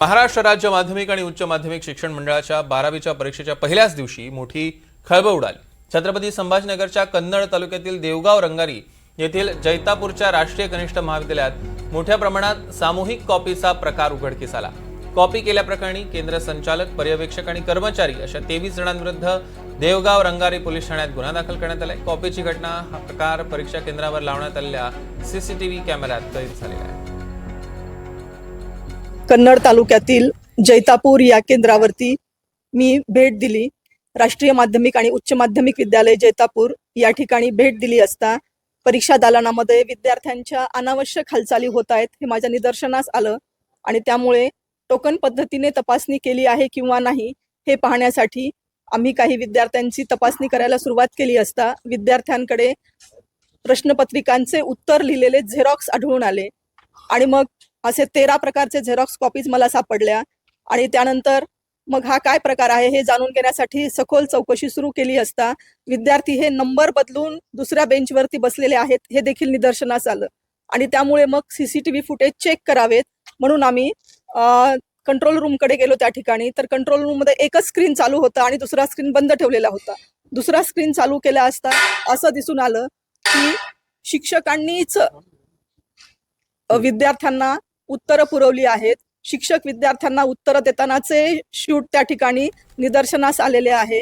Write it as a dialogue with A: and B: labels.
A: महाराष्ट्र राज्य माध्यमिक आणि उच्च माध्यमिक शिक्षण मंडळाच्या 12वीच्या परीक्षेच्या पहिल्याच दिवशी मोठी खळबळ उडाली। छत्रपती संभाजीनगरच्या कन्नड तालुक्यातील देवगाव रंगारी येथील जैतापूरच्या राष्ट्रीय कनिष्ठ महाविद्यालयात मोठ्या प्रमाणात सामूहिक कॉपीचा प्रकार उघडकीस आला। कॉपी केल्याप्रकरणी केंद्र संचालक, पर्यवेक्षक आणि कर्मचारी अशा 23 जणांविरुद्ध देवगाव रंगारी पोलीस ठाण्यात गुन्हा दाखल करण्यात आला आहे। कॉपीची घटना हा प्रकार परीक्षा केंद्रावर लावण्यात आलेल्या सीसीटीव्ही कॅमेऱ्यात कैद झालेला आहे।
B: कन्नड तालुक्यातील जैतापूर या केंद्रावरती मी भेट दिली। राष्ट्रीय माध्यमिक आणि उच्च माध्यमिक विद्यालय जैतापूर या ठिकाणी भेट दिली असता परीक्षा दालनामध्ये विद्यार्थ्यांच्या अनावश्यक हालचाली होत आहेत हे माझ्या निदर्शनास आलं आणि त्यामुळे टोकन पद्धतीने तपासणी केली आहे किंवा नाही हे पाहण्यासाठी आम्ही काही विद्यार्थ्यांची तपासणी करायला सुरुवात केली असता विद्यार्थ्यांकडे प्रश्नपत्रिकांचे उत्तर लिहिलेले झेरॉक्स आढळून आले आणि मग असे 13 प्रकारचे झेरॉक्स कॉपीज मला सापडल्या आणि त्यानंतर मग हा काय प्रकार आहे हे जाणून घेण्यासाठी सखोल चौकशी सुरू केली असता विद्यार्थी हे नंबर बदलून दुसऱ्या बेंचवरती बसलेले आहेत हे देखील निदर्शनास आलं आणि त्यामुळे मग सीसीटीव्ही फुटेज चेक करावेत म्हणून आम्ही कंट्रोल रूमकडे गेलो। त्या ठिकाणी तर कंट्रोल रूममध्ये एकच स्क्रीन चालू होता आणि दुसरा स्क्रीन बंद ठेवलेला होता। दुसरा स्क्रीन चालू केला असता असं दिसून आलं की शिक्षकांनीच विद्यार्थ्यांना उत्तरं पुरवली आहेत। शिक्षक विद्यार्थ्यांना उत्तरं देतानाचे शूट त्या ठिकाणी निदर्शनास आलेले आहे।